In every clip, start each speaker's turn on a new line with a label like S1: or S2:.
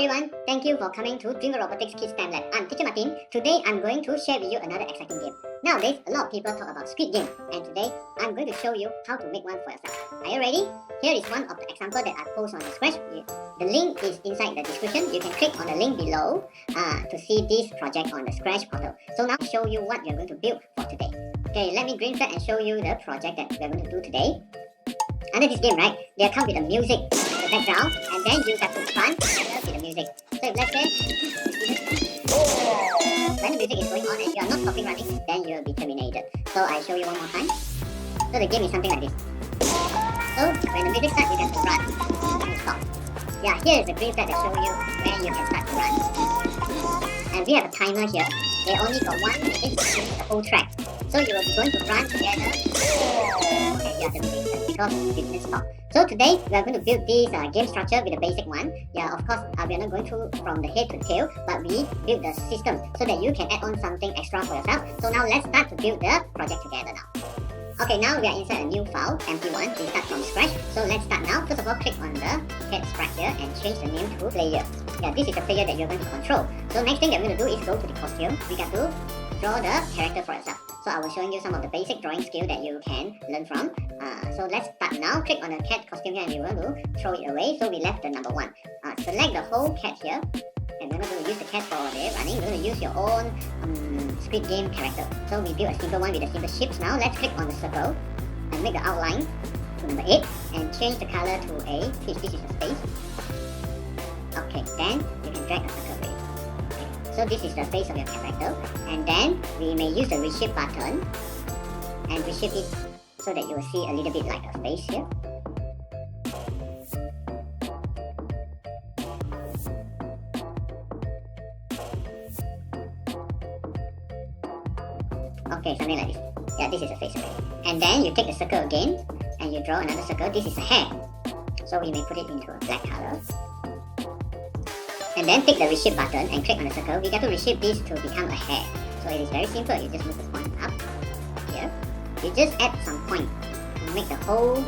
S1: Hi everyone, thank you for coming to Dreamworld Robotics Kids Time Lab. I'm Teacher Martin. Today I'm going to share with you another exciting game. Nowadays, a lot of people talk about Squid Game, and today I'm going to show you how to make one for yourself. Are you ready? Here is one of the examples that I post on the Scratch. The link is inside the description. You can click on the link below to see this project on the Scratch portal. So now I'll show you what you're going to build for today. Okay, let me green flag and show you the project that we're going to do today. Under this game, right, they come with the music, the background, and then you have to run with the music. So if let's say, when the music is going on and you are not stopping running, then you will be terminated. So I show you one more time. So the game is something like this. So when the music starts, you have to run and stop. Yeah, here is the green flag that shows you when you can start to run. And we have a timer here. They only got 1 minute to finish the whole track. So you will be going to run together. Okay, you are terminated because you didn't stop. So today we are going to build this game structure with the basic one. Yeah, of course we are not going to from the head to the tail, but we build the system so that you can add on something extra for yourself. So now let's start to build the project together now. Okay, now we are inside a new file, empty one. We start from scratch. So let's start now. First of all, click on the head sprite here and change the name to player. Yeah, this is the player that you're going to control. So next thing that we're going to do is go to the costume. We got to draw the character for yourself. So I will showing you some of the basic drawing skill that you can learn from. So let's start now. Click on the cat costume here and we want to throw it away. So we left the number 1. Select the whole cat here. And we're not going to use the cat for the running. We're going to use your own Squid Game character. So we build a simple one with the simple shapes. Now let's click on the circle and make the outline to number 8 and change the color to a peach. This is the space. Okay, then you can drag a circle away. Okay, so this is the face of your character, and then we may use the reshape button and reshape it so that you will see a little bit like a face here. Okay, something like this. Yeah, this is a face already. And then you take the circle again and you draw another circle. This is a hair. So we may put it into a black color. And then take the reshape button and click on the circle. We got to reshape this to become a hair. So it is very simple. You just move the point up here. You just add some point to make the whole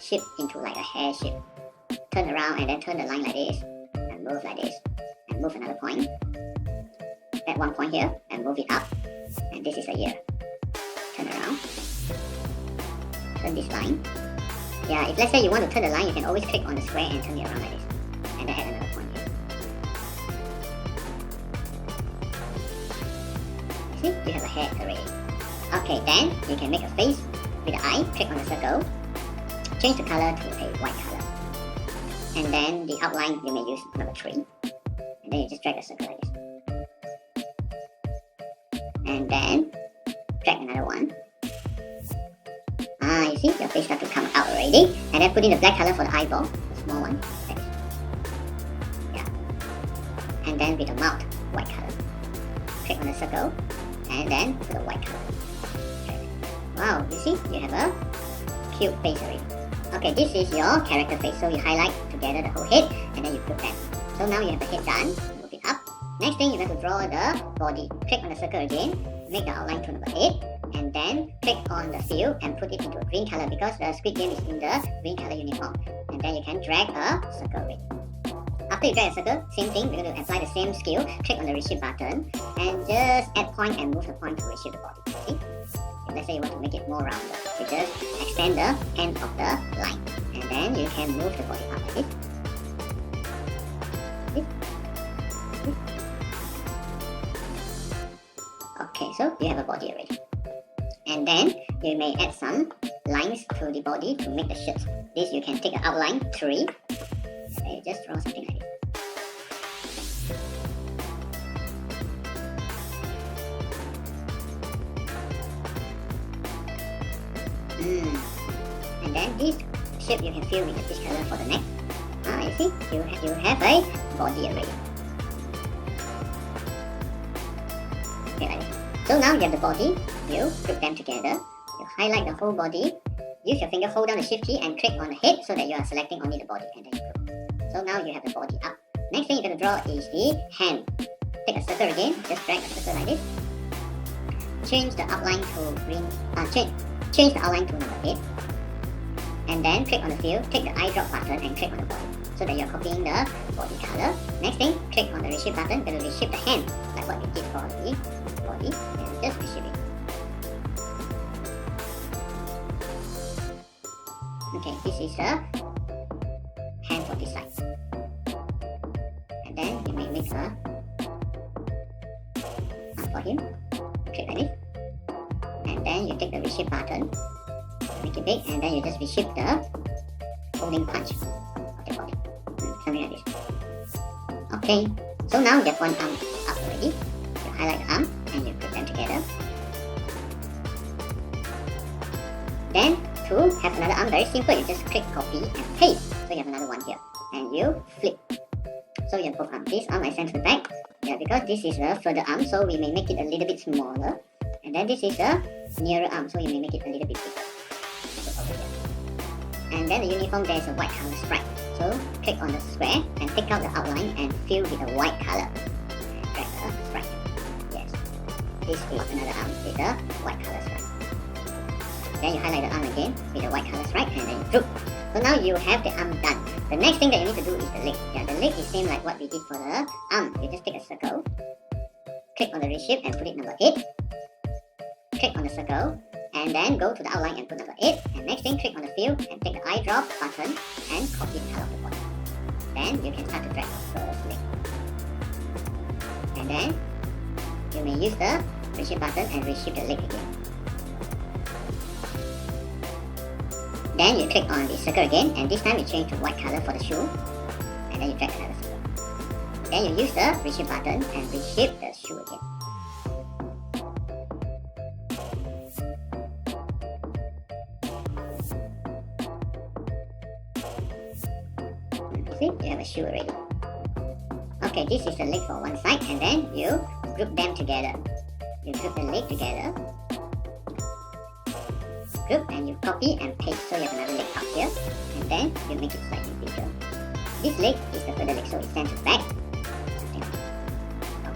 S1: shape into like a hair shape. Turn around and then turn the line like this and move like this and move another point. Add 1 point here and move it up. And this is a ear. Turn around. Turn this line. Yeah, if let's say you want to turn the line, you can always click on the square and turn it around like this. And then add another point here. See? You have a head already. Okay, then you can make a face with the eye. Click on the circle. Change the color to a white color. And then the outline, you may use number 3. And then you just drag a circle like this. And then drag another one. You see, your face starts to come out already. And then put in the black color for the eyeball, the small one. Like this. Yeah. And then with the mouth, white color. Click on the circle, and then put the white color. Wow, you see, you have a cute face already. Okay, this is your character face. So you highlight together the whole head, and then you put that. So now you have the head done. Move it up. Next thing, you have to draw the body. Click on the circle again, make the outline to number 8, and then click on the field and put it into a green color because the Squid Game is in the green color uniform. And then you can drag a circle away. After you drag a circle, same thing, we're going to apply the same skill. Click on the reshape button and just add point and move the point to reshape the body. See? If let's say you want to make it more rounded, you just extend the end of the line. And then you can move the body up like this. Okay, so you have a body already. And then you may add some lines to the body to make the shirt. This you can take an outline 3 and you just draw something like this. And then this shape you can fill with the peach color for the neck. You see, you have a body already. Okay, like this. So now you have the body, you group them together, you highlight the whole body, use your finger, hold down the shift key and click on the head so that you are selecting only the body and then you group. So now you have the body up. Next thing you're going to draw is the hand. Take a circle again, just drag a circle like this. Change the outline to green, change the outline to number 8. And then click on the field, take the eye drop button and click on the body. so that you're copying the body color. Next thing, click on the reshape button, going to reshape the hand, like what we did for the body, and just reshape it. Okay, this is the hand for this side. And then you may make a arm for him, click like this. And then you take the reshape button, make it big, and then you just reshape the holding punch of the body. Something like this. Okay, so now you have one arm up already. You highlight the arm and you put them together. Then to have another arm, very simple, you just click copy and paste. So you have another one here. And you flip. So you have both arms. This arm I send to the back. Yeah, because this is a further arm, so we may make it a little bit smaller. And then this is a nearer arm, so you may make it a little bit bigger. So over here. And then the uniform, there's a white color stripe. So click on the square and take out the outline and fill with a white color. Drag the stripe. Yes. This is another arm with a white color stripe. Then you highlight the arm again with a white color stripe and then group. So now you have the arm done. The next thing that you need to do is the leg. Yeah, the leg is same like what we did for the arm. You just take a circle, click on the reshape and put it number 8. Click on the circle and then go to the outline and put number 8. And next thing, click on the fill and take the eye drop button and copy the color of the body. Then you can start to drag the first leg. And then you may use the reshape button and reshape the leg again. Then you click on the circle again, and this time you change to white color for the shoe, and then you drag another circle. Then you use the reshape button and reshape the shoe again. See, you have a shoe already. Okay, this is the leg for one side, and then you group them together. You group the leg together. Group and you copy and paste, so you have another leg up here, and then you make it slightly bigger. This leg is the further leg, so it stands to the back.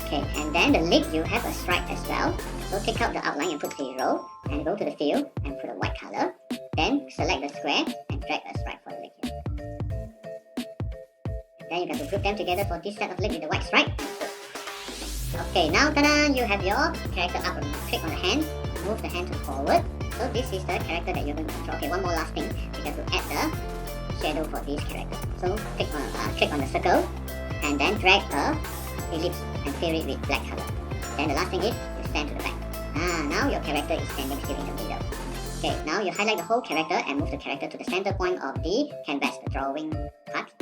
S1: Okay, and then the leg you have a stripe as well, so take out the outline and put 0 and go to the fill and put a white color, then select the square and drag a stripe for the leg here. Then you have to group them together for this set of leg with the white stripe. Okay, now tada, you have your character up. Click on the hand, move the hand to forward. So this is the character that you're going to control. Okay, one more last thing. You have to add the shadow for this character. So click on the circle and then drag a ellipse and fill it with black color. Then the last thing is you stand to the back. Now your character is standing still in the middle. Okay, now you highlight the whole character and move the character to the center point of the canvas, the drawing part.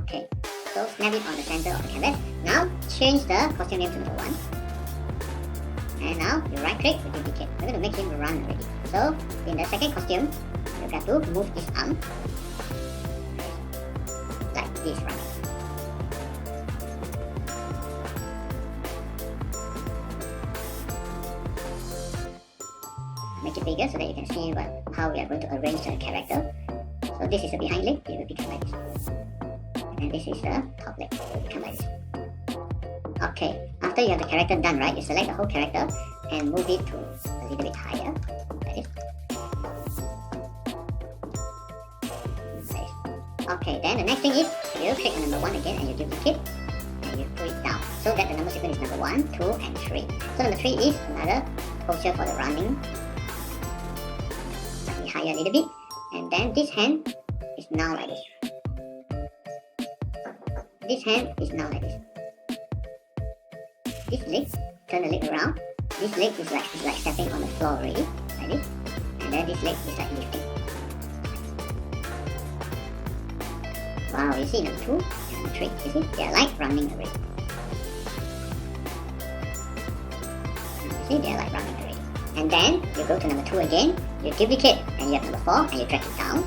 S1: Okay, so snap it on the center of the canvas. Now change the costume name to number 1. And now you right click to duplicate. We're going to make him run already. So in the second costume, you have to move this arm like this running. Make it bigger so that you can see how we are going to arrange the character. So this is the behind leg, it will become like this. And this is the top leg, it will become like this. Okay, after you have the character done, right, you select the whole character and move it to a little bit higher, like this. Okay, then the next thing is you click on number 1 again and you duplicate and you put it down so that the number sequence is number 1, 2, and 3. So number 3 is another posture for the running, slightly higher a little bit, and then this hand is now like this. This hand is now like this. This leg, turn the leg around. This leg is like stepping on the floor already, like this. And then this leg is like lifting. Wow, you see number 2 and number 3. You see, they are like running already. You see, they are like running already. And then you go to number 2 again. You duplicate and you have number 4 and you drag it down.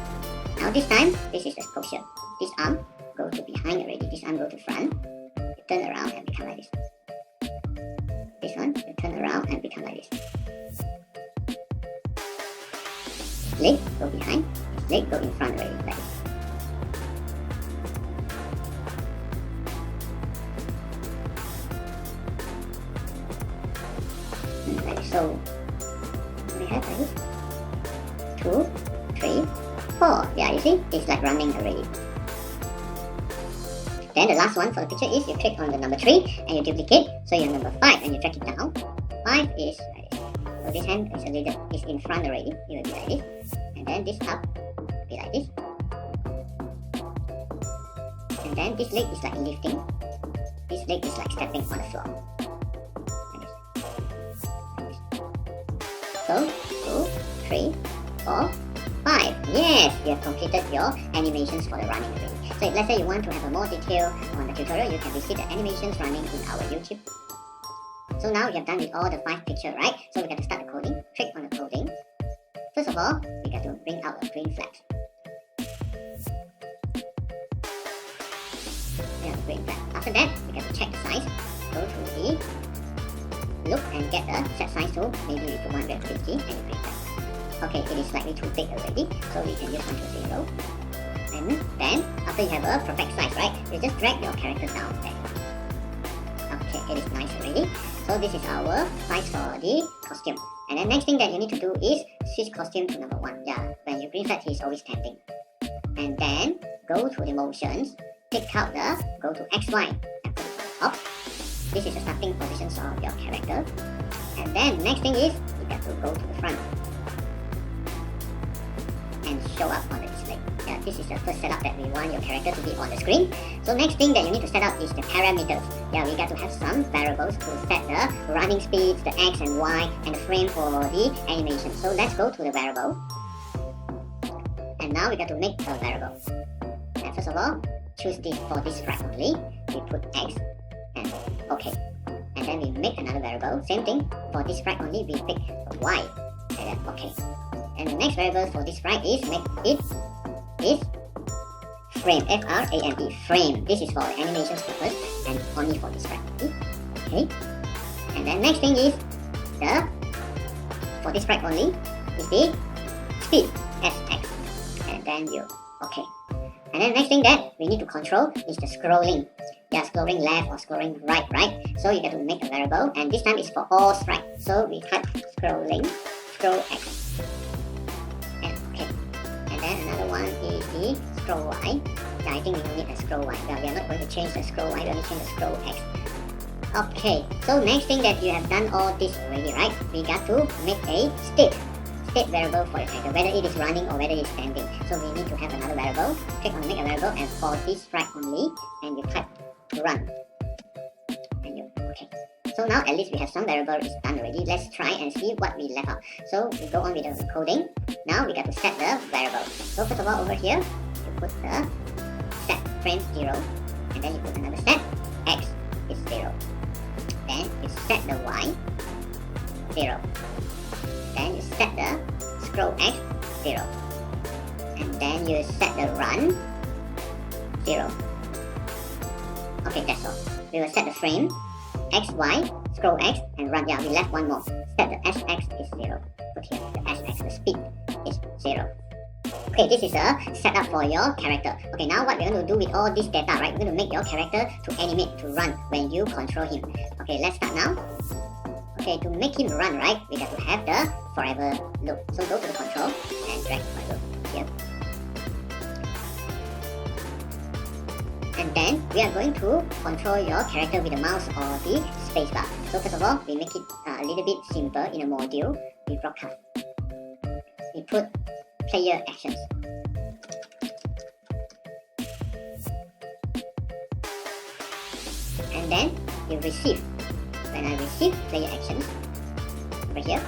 S1: Now this time, this is the posture. This arm go to behind already. This arm go to front. You turn around and become like this. This one, you turn around and become like this. Leg go behind, leg go in front already, like this. Like this. So we have like this. 4. Yeah, you see, it's like running already. Then the last one for the picture is you click on the number 3 and you duplicate, so you're number 5 and you drag it down. 5 is like this. So this hand is in front already, it will be like this. And then this up will be like this. And then this leg is like lifting. This leg is like stepping on the floor. Like this. So 2, 3, 4, 5. Yes, you have completed your animations for the running already. So if let's say you want to have a more detail on the tutorial, you can visit the animations running in our YouTube. So now you have done with all the 5 pictures, right? So we got to start the coding. Click on the coding. First of all, we got to bring out a green flag. Green flag. After that, we got to check the size. Go to the look and get the set size to maybe we put 150 and green flag. Okay, it is slightly too big already, so we can use 1 to 0. And then after you have a perfect size, right, you just drag your character down there. Okay, it is nice already. So this is our size for the costume. And then next thing that you need to do is switch costume to number 1. Yeah, when you green flag, he is always standing. And then go to the motions. Pick out go to XY and put it on top. This is the starting positions of your character. And then next thing is you got to go to the front and show up on the display. Yeah, this is the first setup that we want your character to be on the screen. So next thing that you need to set up is the parameters. Yeah, we got to have some variables to set the running speeds, the X and Y, and the frame for the animation. So let's go to the variable. And now we got to make a variable. And first of all, choose this for this sprite only. We put X and OK. And then we make another variable. Same thing. For this sprite only, we pick Y. And then OK. And the next variable for this sprite is make it is frame. F-R-A-M-E. Frame. This is for animations purpose and only for this sprite only. Okay. And then next thing is for this sprite only is the speed. S-X. And then you OK. And then next thing that we need to control is the scrolling. Yeah, scrolling left or scrolling right? So you got to make a variable, and this time it's for all sprites. So we type scrolling, scroll X. And okay. And then another one is the scroll Y. Yeah, I think we don't need a scroll Y. Yeah, we are not going to change the scroll Y, we only change the scroll X. Okay, so next thing that you have done all this already, right? We got to make a state variable for your character, whether it is running or whether it is standing. So we need to have another variable. Click on make a variable, and for this sprite only, and you type run. And you okay. So now at least we have some variable is done already. Let's try and see what we left out. So we go on with the coding. Now we got to set the variable. So first of all, over here you put the set frame 0, and then you put another set X is 0. Then you set the Y 0. Then you set the scroll X 0. And then you set the run 0. Okay, that's all. We will set the frame X, Y, scroll X, and run. Yeah, we left one more. Set the SX is 0. Put here the SX, the speed is 0. Okay, this is a setup for your character. Okay, now what we're going to do with all this data, right? We're going to make your character to animate, to run when you control him. Okay, let's start now. Okay, to make him run, right, we got to have the forever loop. So go to the control and drag forever here. And then we are going to control your character with the mouse or the spacebar. So first of all, we make it a little bit simple in a module. We broadcast. We put player actions. And then you receive. When I receive player actions over here,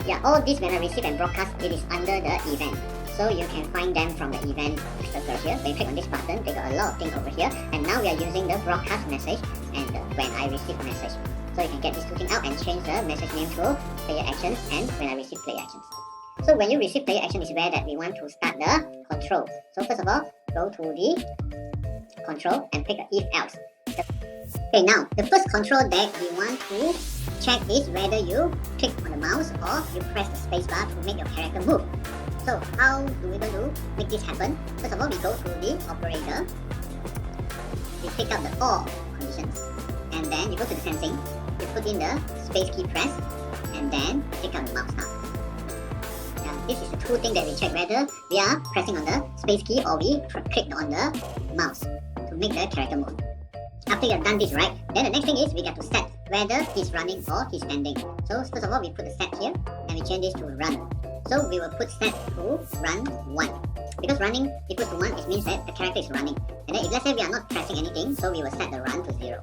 S1: yeah, all this when I receive and broadcast, it is under the event. So you can find them from the event circle here. When you click on this button, they got a lot of things over here. And now we are using the broadcast message and when I receive a message. So you can get these two things out and change the message name to player actions and when I receive player actions. So when you receive player action is where that we want to start the control. So first of all, go to the control and pick a if else. Okay, now the first control that we want to check is whether you click on the mouse or you press the spacebar to make your character move. So how do we going to make this happen? First of all, we go to the operator. We take out the all conditions, and then you go to the sensing. You put in the space key press, and then take out the mouse now. this is the two things that we check, whether we are pressing on the space key or we click on the mouse to make the character move. After you have done this, right, then the next thing is we got to set whether he's running or he's standing. So first of all, we put the set here and we change this to run. So we will put set to run 1. Because running equals to 1, it means that the character is running. And then if let's say we are not pressing anything, so we will set the run to 0.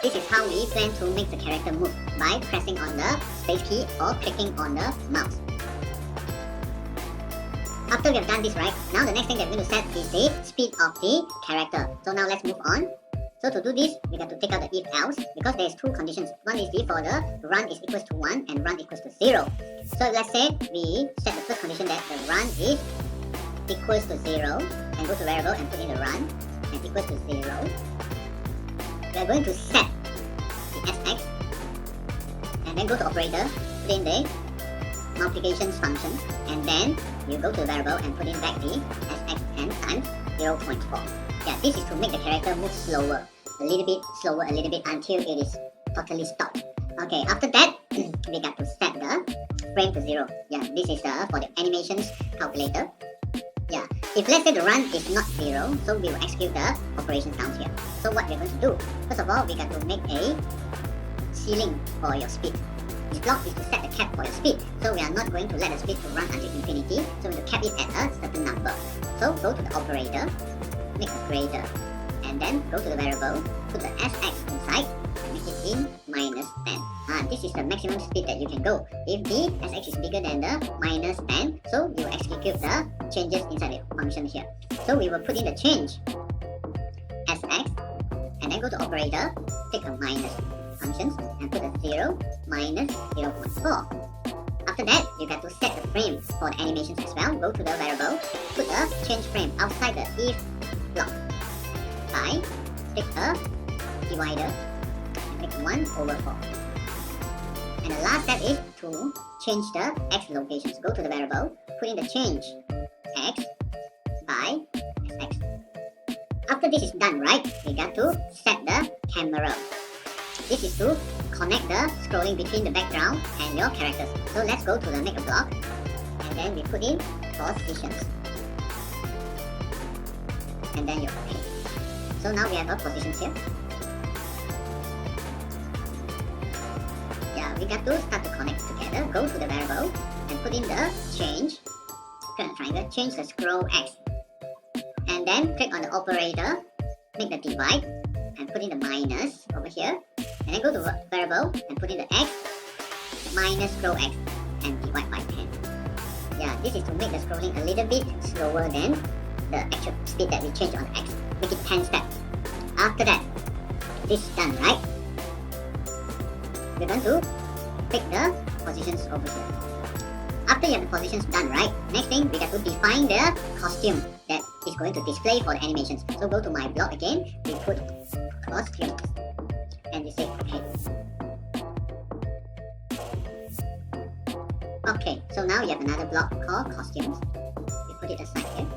S1: This is how we plan to make the character move, by pressing on the space key or clicking on the mouse. After we have done this, right, now the next thing that we're going to set is the speed of the character. So now let's move on. So to do this, we got to take out the if else, because there's two conditions. One is for the run is equals to 1 and run equals to 0. So let's say we set the first condition that the run is equals to 0, and go to variable and put in the run and equals to 0. We are going to set the sx and then go to operator, put in the multiplications function, and then you go to the variable and put in back the sxn times 0.4. Yeah, this is to make the character move slower, a little bit slower, a little bit until it is totally stopped. Okay, after that, we got to set the frame to 0. Yeah, this is for the animations calculator. Yeah, if let's say the run is not 0, so we will execute the operation down here. So what we're going to do, first of all, we got to make a ceiling for your speed. This block is to set the cap for your speed. So we are not going to let the speed to run until infinity, so we will cap it at a certain number. So go to the operator, make a greater, and then go to the variable, put the sx inside, and make it in -10. This is the maximum speed that you can go. If the sx is bigger than the -10, so you will execute the changes inside the function here. So we will put in the change sx, and then go to operator, take a minus functions, and put a 0 minus 0.4. After that, you got to set the frame for the animations as well. Go to the variable, put a change frame outside the if block by, take a divider and make 1/4. And the last step is to change the x locations. Go to the variable, put in the change x by sx. After this is done, right, we got to set the camera. This is to connect the scrolling between the background and your characters. So let's go to the make a block, and then we put in positions, and then you're okay. So now we have our positions here. Yeah, we got to start to connect together. Go to the variable and put in the change, click on the triangle, change the scroll x, and then click on the operator, make the divide, and put in the minus over here, and then go to variable and put in the x minus scroll x and divide by 10. Yeah, this is to make the scrolling a little bit slower than the actual speed that we changed on the x. Make it 10 steps. After that, this is done, right? We're going to pick the positions over here. After you have the positions done, right, next thing we got to define the costume that is going to display for the animations. So go to my block again, we put costume, and we say okay. Okay, so now you have another block called costumes. We put it aside here.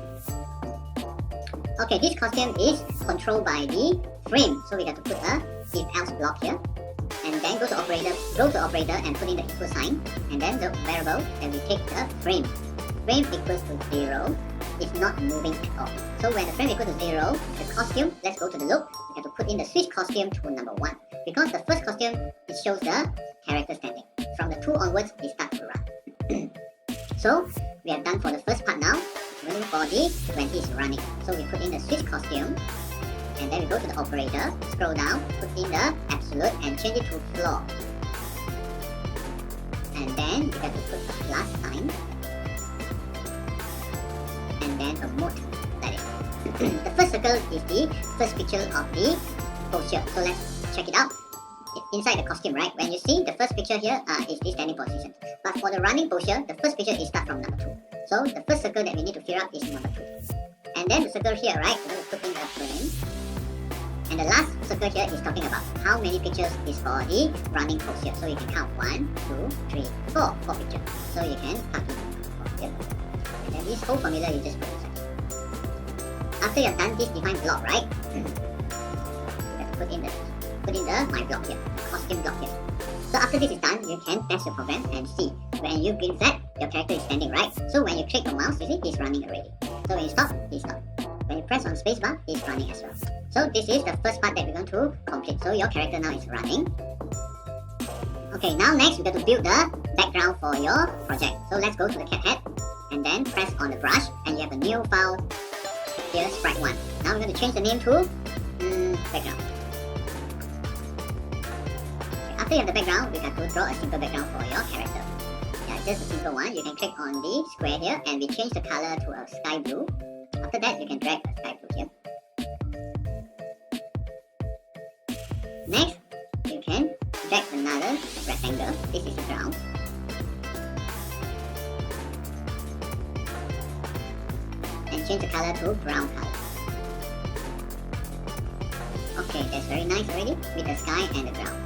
S1: Okay, this costume is controlled by the frame, so we got to put a if else block here, and then go to operator and put in the equal sign, and then the variable, and we take the frame. Frame equals to 0 is not moving at all. So when the frame equals to 0, the costume, let's go to the loop, we have to put in the switch costume to number 1, because the first costume, it shows the character standing. From the 2 onwards, it starts to run. So we have done for the first part now. Waiting for the when he's running. So we put in the switch costume, and then we go to the operator, scroll down, put in the absolute, and change it to floor. And then we have to put a plus sign, and then a mode. That is. The first circle is the first picture of the posture. So let's check it out. Inside the costume, right? When you see the first picture here is the standing position. But for the running posture, the first picture is start from number 2. So the first circle that we need to fill up is number 2. And then the circle here, right, we're going to put in the frame. And the last circle here is talking about how many pictures is for the running posture. So you can count 1, 2, 3, 4 pictures. So you can plug in 4 here. And then this whole formula you just put inside. After you have done this defined block, right, you have to put in the my block here, costume block here. So after this is done, you can test your program and see when you print Z, your character is standing, right? So when you click your mouse, you see he's running already. So when you stop, he stops. When you press on spacebar, he's running as well. So this is the first part that we're going to complete. So your character now is running. Okay, now next we're going to build the background for your project. So let's go to the cat head and then press on the brush, and you have a new file here, sprite 1. Now we're going to change the name to background. Okay, after you have the background, we have to draw a simple background for your character. Yeah, just a simple one. You can click on the square here and we change the color to a sky blue. After that, you can drag a sky blue here. Next, you can drag another rectangle. This is the ground. And change the color to brown color. Okay, that's very nice already with the sky and the ground.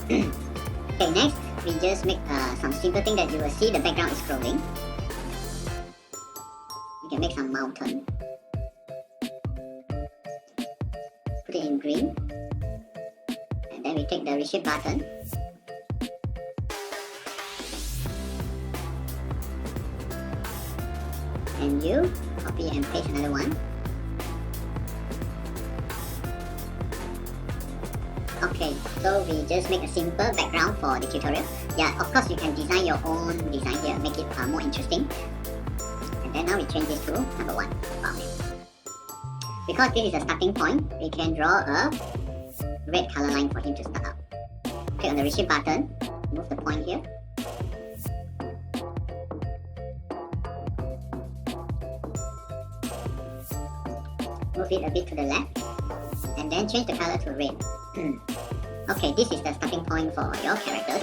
S1: Okay, next we just make some simple thing that you will see the background is scrolling. We can make some mountain. Put it in green. And then we take the reshape button. And you copy and paste another one. Okay, so we just make a simple background for the tutorial. Yeah, of course you can design your own design here, make it more interesting. And then now we change this to number 1. Wow. Because this is a starting point, we can draw a red color line for him to start out. Click on the reshape button, move the point here. Move it a bit to the left, and then change the color to red. Okay, this is the starting point for your characters.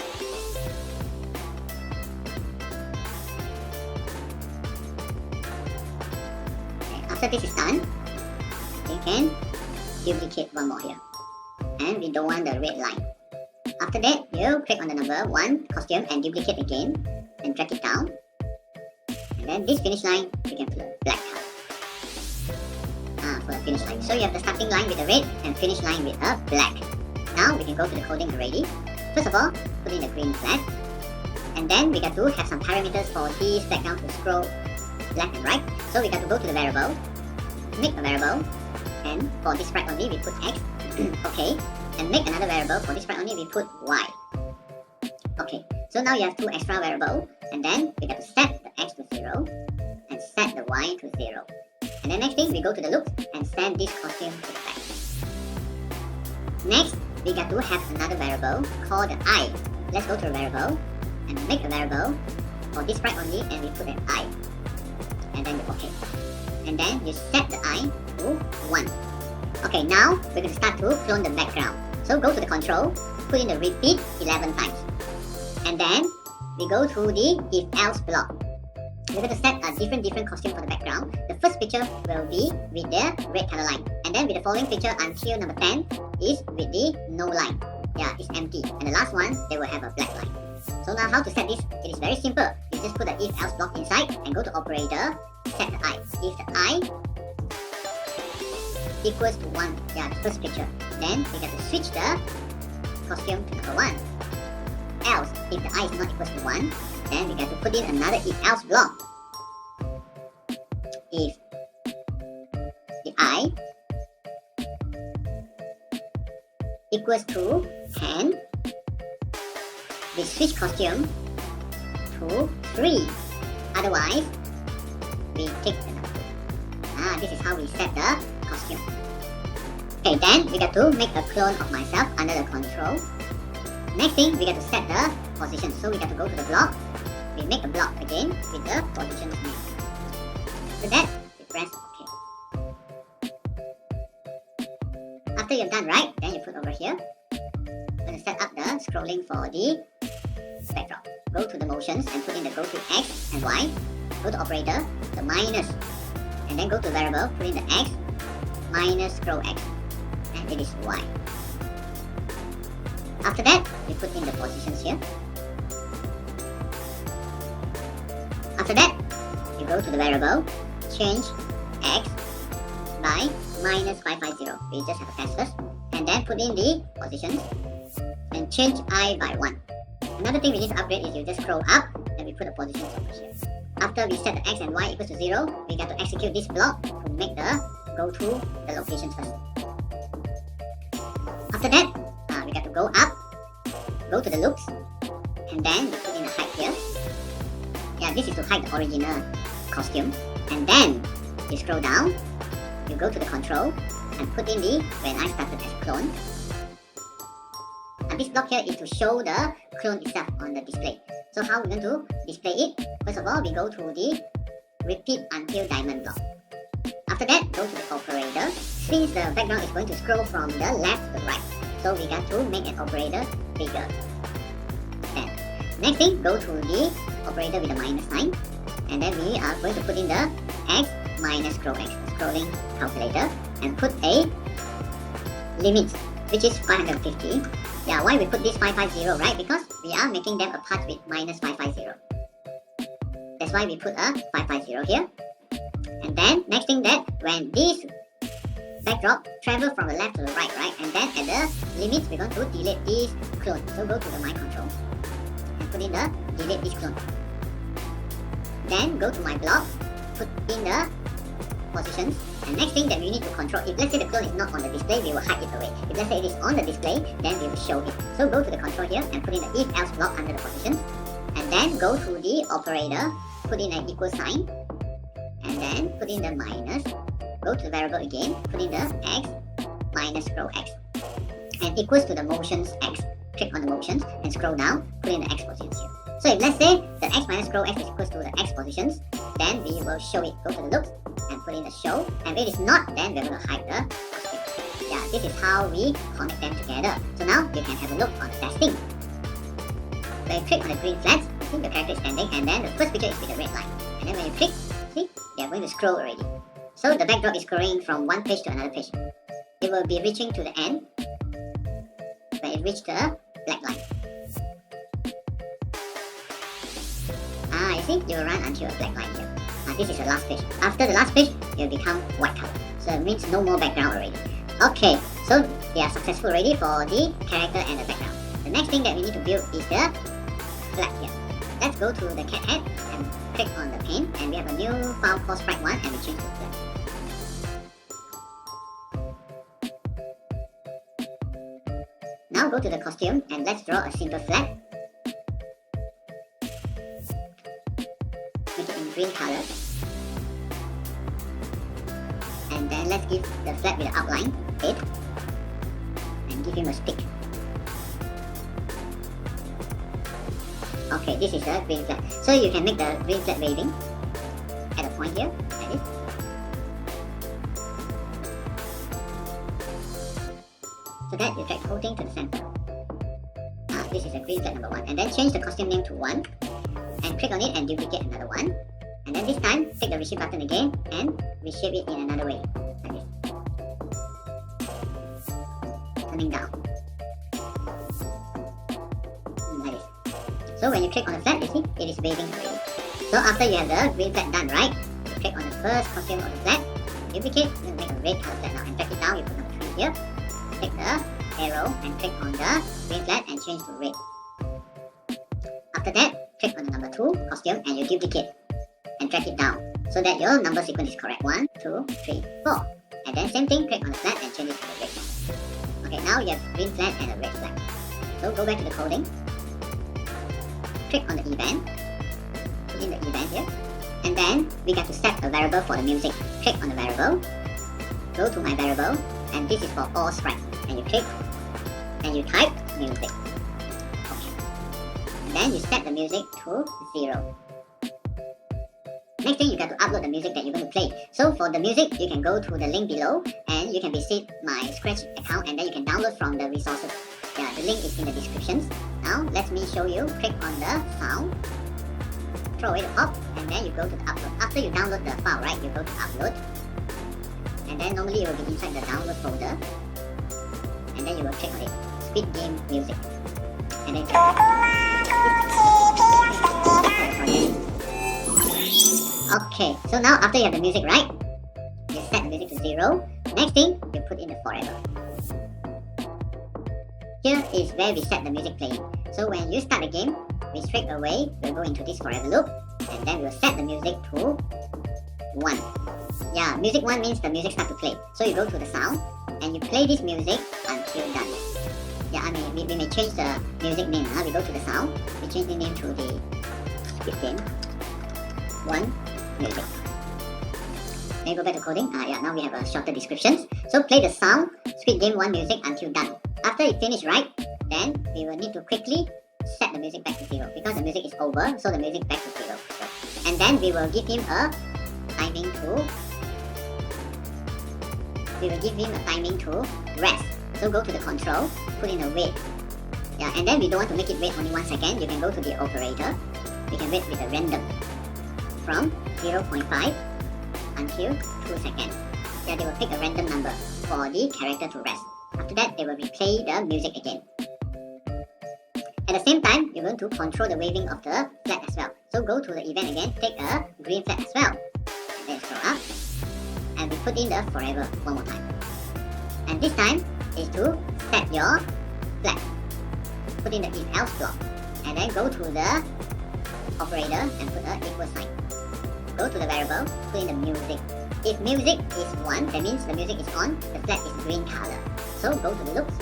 S1: Okay, after this is done, we can duplicate one more here. And we don't want the red line. After that, you click on the number 1 costume and duplicate again and drag it down. And then this finish line, we can put a black color. For the finish line. So you have the starting line with a red and finish line with a black. Now we can go to the coding already. First of all, put in the green flag. And then we got to have some parameters for this background to scroll left and right. So we got to go to the variable, make a variable, and for this sprite only we put X. Okay, and make another variable. For this sprite only we put Y. Okay, so now you have 2 extra variables, and then we got to set the X to 0 and set the Y to 0. And then next thing, we go to the looks and send this costume to the back. Next, we got to have another variable called the I. Let's go to a variable and make a variable for this sprite only, and we put an I. And then okay. And then you set the I to 1. Okay, now we're going to start to clone the background. So go to the control, put in the repeat 11 times. And then we go to the if else block. We're going to set a different costume for the background. The first picture will be with the red color line. And then with the following picture until number 10 is with the no line. Yeah, it's empty. And the last one, they will have a black line. So now how to set this? It is very simple. You just put the if else block inside and go to operator, set the I. If the I equals to 1, yeah, the first picture, then we get to switch the costume to number 1. Else, if the I is not equals to 1, then we get to put in another if else block. If the I equals to 10, we switch costume to 3. Otherwise, we take the number 2. This is how we set the costume. Okay, then we got to make a clone of myself under the control. Next thing, we got to set the position. So we got to go to the block. We make a block again with the position name. After that, we press OK. After you've done right, then you put over here. We're going to set up the scrolling for the backdrop. Go to the motions and put in the go to X and Y. Go to operator, the minus. And then go to variable, put in the X minus scroll X. And it is Y. After that, we put in the positions here. After that, you go to the variable, change X by minus 550. We just have a test first. And then put in the positions and change I by 1. Another thing we need to upgrade is you just scroll up and we put the positions over here. After we set the x and y equals to 0, we got to execute this block to make the go to the locations first. After that, we got to go up, go to the loops, and then we put in a height here. Yeah, this is to hide the original costume. And then you scroll down, you go to the control, and put in the when I started as clone. And this block here is to show the clone itself on the display. So how we're going to display it? First of all, we go to the repeat until diamond block. After that, go to the operator. Since the background is going to scroll from the left to the right, so we got to make an operator bigger. Then, next thing, go to the operator with the minus sign, and then we are going to put in the x minus scroll x, scrolling calculator, and put a limit, which is 550. Yeah, why we put this 550, right? Because we are making them apart with minus 550. That's why we put a 550 here. And then next thing that when this backdrop travel from the left to the right, and then at the limits we're going to delete this clone. So go to the my control and put in the delete this clone. Then go to my block, put in the positions, and next thing that we need to control, if let's say the clone is not on the display, we will hide it away. If let's say it is on the display, then we will show it. So go to the control here and put in the if else block under the positions, and then go to the operator, put in an equal sign, and then put in the minus, go to the variable again, put in the x minus scroll x, and equals to the motions x. Click on the motions and scroll down, put in the x positions here. So if let's say the x minus scroll x is equals to the x positions, then we will show it. Go to the loops and put in the show, and if it is not, then we're going to hide the costume. Yeah, this is how we connect them together. So now you can have a look on the testing. When you click on the green flags, you see the character is standing, and then the first picture is with the red line. And then when you click, see, they are going to scroll already. So the backdrop is scrolling from one page to another page. It will be reaching to the end when it reaches the black line. You see, you will run until a black line here. This is the last page. After the last page, it will become white color. So it means no more background already. Okay, so they are successful already for the character and the background. The next thing that we need to build is the flag here. Let's go to the cat head and click on the pane, and we have a new file called sprite1, and we change to flag. Now go to the costume and let's draw a simple flag. Make it in green color. And then let's give the flag with the outline, head, and give him a stick. Okay, this is a green flag. So you can make the green flag waving at a point here, like this. So that you drag the whole thing to the center. This is a green flag number 1. And then change the costume name to 1. And click on it and duplicate another one. And then this time, take the reshape button again and reshape it in another way, like this. Turning down. Like this. So when you click on the flag, you see, it is waving already. So after you have the green flag done, right, you click on the first costume of the flag, duplicate, and make a red color flag now, and drag it down, you put number 3 here. Take the arrow and click on the green flag and change to red. After that, click on the number 2 costume and you duplicate and drag it down so that your number sequence is correct. 1, 2, 3, 4. And then same thing, click on the flag and change it to the red flag. Okay, now you have green flag and a red flag. So go back to the coding. Click on the event. Put in the event here. And then we got to set a variable for the music. Click on the variable. Go to my variable. And this is for all sprites. And you click and you type music. Then you set the music to 0. Next thing, you got to upload the music that you're going to play. So for the music, you can go to the link below and you can visit my Scratch account, and then you can download from the resources. Yeah, the link is in the descriptions. Now let me show you. Click on the sound, throw away the pop, and then you go to the upload. After you download the file, right, you go to upload, and then normally it will be inside the download folder, and then you will click on it, Squid Game Music, and then okay, so now after you have the music, right, you set the music to 0. Next thing, you put in the forever. Here is where we set the music playing. So when you start the game, we straight away will go into this forever loop, and then we'll set the music to 1. Yeah, music 1 means the music starts to play. So you go to the sound and you play this music until done. Yeah, I mean, we may change the music name. We go to the sound, we change the name to the Squid Game 1 music. Then you go back to coding. Yeah, now we have a shorter description. So play the sound Squid Game 1 music until done. After it finish right, then we will need to quickly set the music back to 0 because the music is over, so the music back to 0. And then we will give him a timing to rest. So go to the control, put in a wait. Yeah, and then we don't want to make it wait only 1 second. You can go to the operator. You can wait with a random from 0.5 until 2 seconds. Yeah, they will pick a random number for the character to rest. After that, they will replay the music again. At the same time, you're going to control the waving of the flag as well. So go to the event again, take a green flag as well. And then scroll up. And we put in the forever one more time. And this time is to set your flag. Put in the if else block. And then go to the operator and put an equal sign. Go to the variable, put in the music. If music is 1, that means the music is on, the flag is green color. So go to the loops,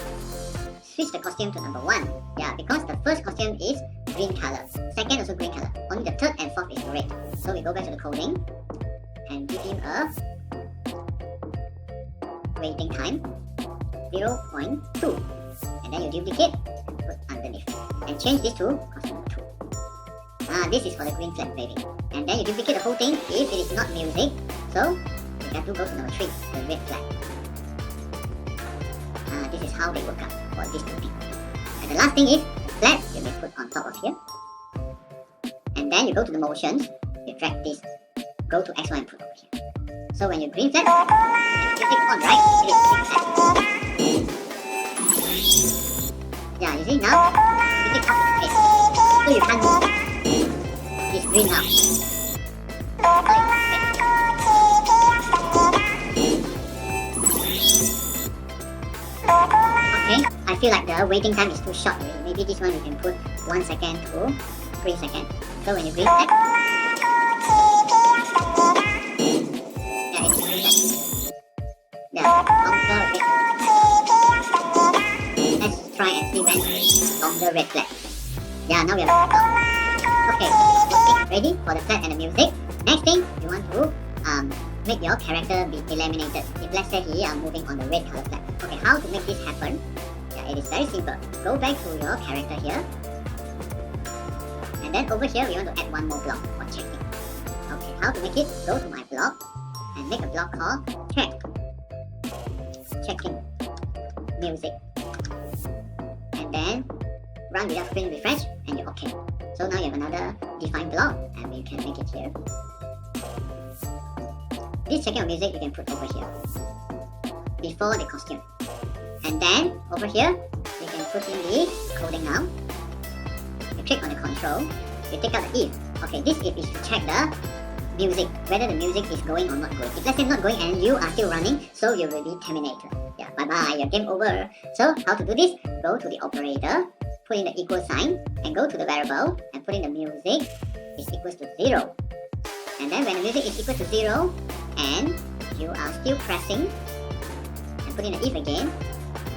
S1: switch the costume to number 1. Yeah, because the first costume is green color, second also green color, only the third and fourth is red. So we go back to the coding and give him a waiting time 0.2, and then you duplicate and put underneath and change this to costume 2. This is for the green flag waving, and then you duplicate the whole thing if it is not music. So you have to go to number 3, the red flag. This is how they work out for these 2 things. And the last thing is the flag you may put on top of here. And then you go to the motions, you drag this, go to X1 and put over here. So when you green flag, you click on right, it is green flag. Yeah, you see now, you click up the face. So you can't move. It's green now. Okay, I feel like the waiting time is too short. Maybe this one we can put 1 second to 3 seconds. So when you green flag, yeah, it's green flag. Yeah, longer red. Let's try and see when longer red flag. Yeah, now we have okay, ready for the flag and the music. Next thing, you want to make your character be eliminated. If let's say he are moving on the red color flag. Okay, how to make this happen? Yeah, it is very simple. Go back to your character here. And then over here, we want to add one more block for checking. Okay, how to make it? Go to my block and make a block called checking music. And then run without screen refresh and you're okay. So now you have another defined block and you can make it here. This checking of music you can put over here before the costume. And then over here you can put in the coding now. You click on the control, you take out the if. Okay, this if is to check the music, whether the music is going or not going. If let's say not going and you are still running, so you will be terminated. Yeah, bye bye, your game over. So how to do this? Go to the operator, put in the equal sign and go to the variable and put in the music is equals to 0. And then when the music is equal to 0 and you are still pressing and put in the if again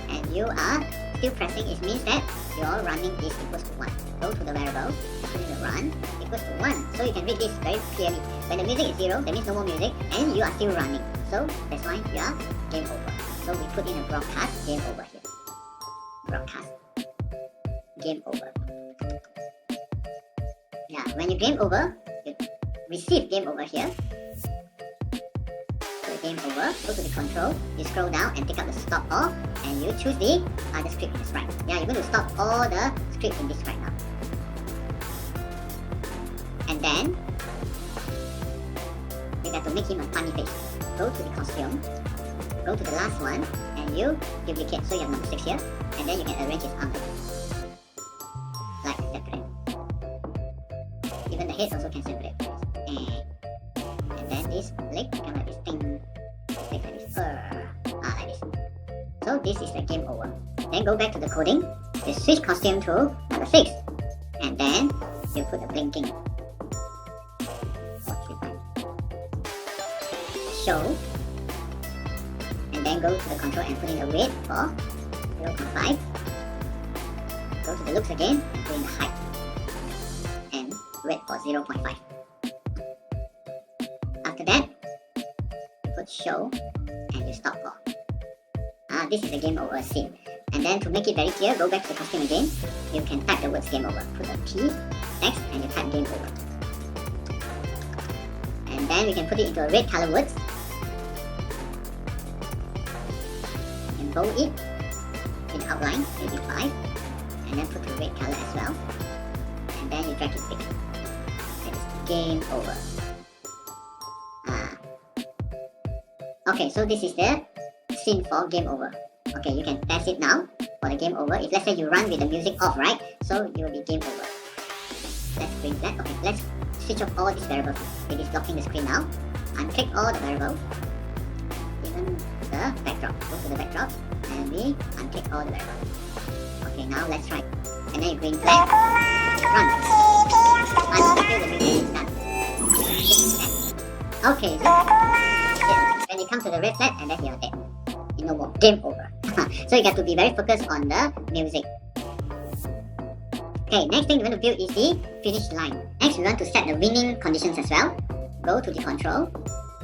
S1: and you are still pressing, it means that your running is equals to 1. Go to the variable and put in the run equals to 1. So you can read this very clearly. When the music is 0, that means no more music and you are still running. So that's why you are game over. So we put in a broadcast game over here. Broadcast game over. Yeah, when you game over, you receive game over here. So game over, go to the control, you scroll down and take out the stop all and you choose the other script in this right. Yeah, you're going to stop all the script in this right now. And then you got to make him a funny face. Go to the costume, go to the last one and you duplicate. So you have number 6 here and then you can arrange his arm like separate. Even the head also can separate. And then this leg become like this thing. Like this. Like this. So this is the game over. Then go back to the coding. You switch costume to number 6. And then you put a blinking. Show. And then go to the control and put in a weight for 0.5. Go to the looks again and put in the height. And weight for 0.5. After that, you put show and you stop for. This is the game over scene. And then to make it very clear, go back to the costume again. You can type the words game over. Put a P, X, and you type game over. And then we can put it into a red color words. And bold it in the outline, maybe 5. And then put the red color as well. And then you drag it big. That is game over. Okay, so this is the scene for game over. Okay, you can test it now for the game over. If let's say you run with the music off, right? So you will be game over. Let's bring that. Okay, let's switch off all these variables. It is blocking the screen now. Unclick all the variables. Even the backdrop. Go to the backdrop and we unclick all the variables. Okay, now let's try. And then you bring flat. Run. Until the music is done. Okay, so when you come to the red flag and then you're dead. No more. Game over. So you got to be very focused on the music. Okay, next thing we want to build is the finish line. Next we want to set the winning conditions as well. Go to the control,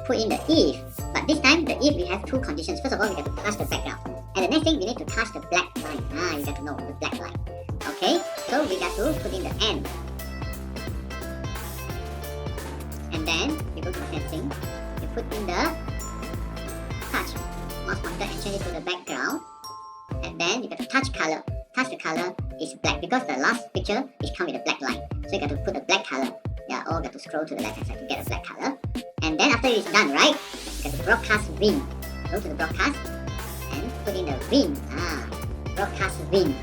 S1: put in the if. But this time the if we have two conditions. First of all we got to touch the background. And the next thing we need to touch the black line. You got to know the black line. Okay, so we got to put in the end. And then you go to the sensing. You put in the touch. Mouse pointer and change it to the background, and then you got to touch color. Touch the color is black because the last picture is come with a black line. So you got to put a black color. Yeah, or got to scroll to the left hand side to get a black color. And then after it's done, right, you got to broadcast win. Go to the broadcast and put in the win. Broadcast win.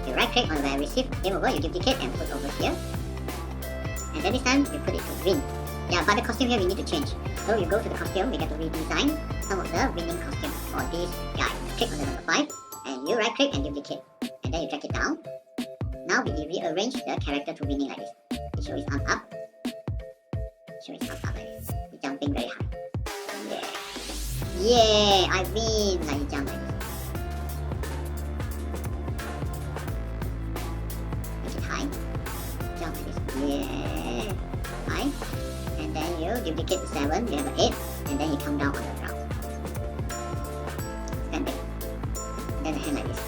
S1: You right click on where receive game over, you duplicate and put over here. And then this time you put it to win. Yeah, but the costume here we need to change. So you go to the costume, we get to redesign some of the winning costumes for this guy. Click on the number 5 and you right click and duplicate. And then you drag it down. Now we rearrange the character to winning like this. You show his arm up. Show his arm up like this. He's jumping very high. Yeah. Yeah, I win! Like he jump like this. Make it high. Jump like this. Yeah. High. And then you duplicate the 7, you have an 8, and then you come down on the ground. Stand back. And then the hand like this.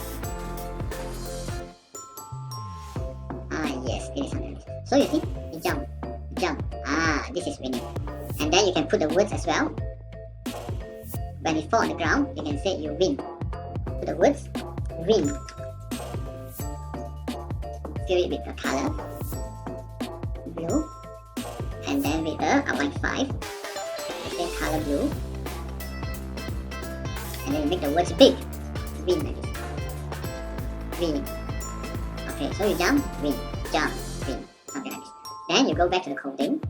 S1: Yes, it is something like this. So you see, you jump. This is winning. And then you can put the words as well. When you fall on the ground, you can say you win. Put the words, win. Fill it with the color, blue. And then with the outline 5, the same color blue. And then you make the words big. Win like this. Win. Okay, so you jump, win, win. Something like this. Then you go back to the coding.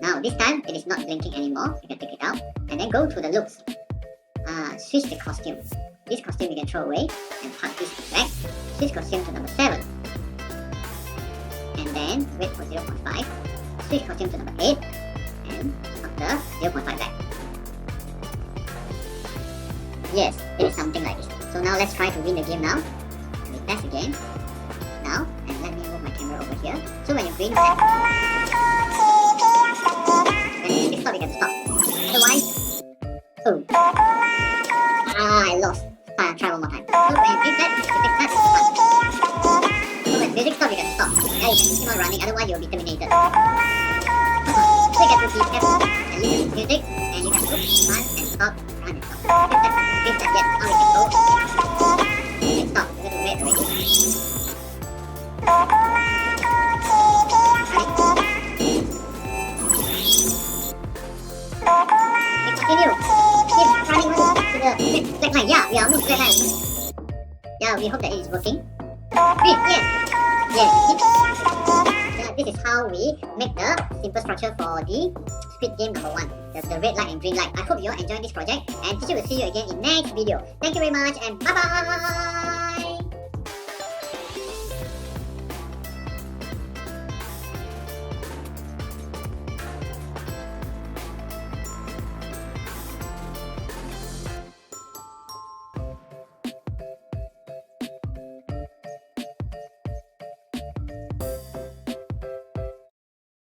S1: Now this time it is not blinking anymore. You can take it out. And then go to the looks. Switch the costume. This costume you can throw away and tuck this back. Switch costume to number 7. And then wait for 0.5. Switch costume to number 8 and up the 0.5 back. Yes, it is something like this. So now let's try to win the game now. And we test again. Now, and let me move my camera over here. So when you bring the when you stop, you can stop. Otherwise, I lost. Try one more time. So when you bring that, you take that, it's fun. So when music stops, you can stop. Now you can keep on running, otherwise you will be terminated. So you get to be careful and listen to music, and you can look, run and stop, run and stop. If that yet, now we can go. You can stop, you have to wait already. Continue. Keep running to the black line. Yeah, we are almost black line. Yeah, we hope that it is working. Great, yes. Yeah, this is how we make the simple structure for the Squid Game number 1. The red light and green light. I hope you all enjoyed this project, and teacher will see you again in next video. Thank you very much and bye bye.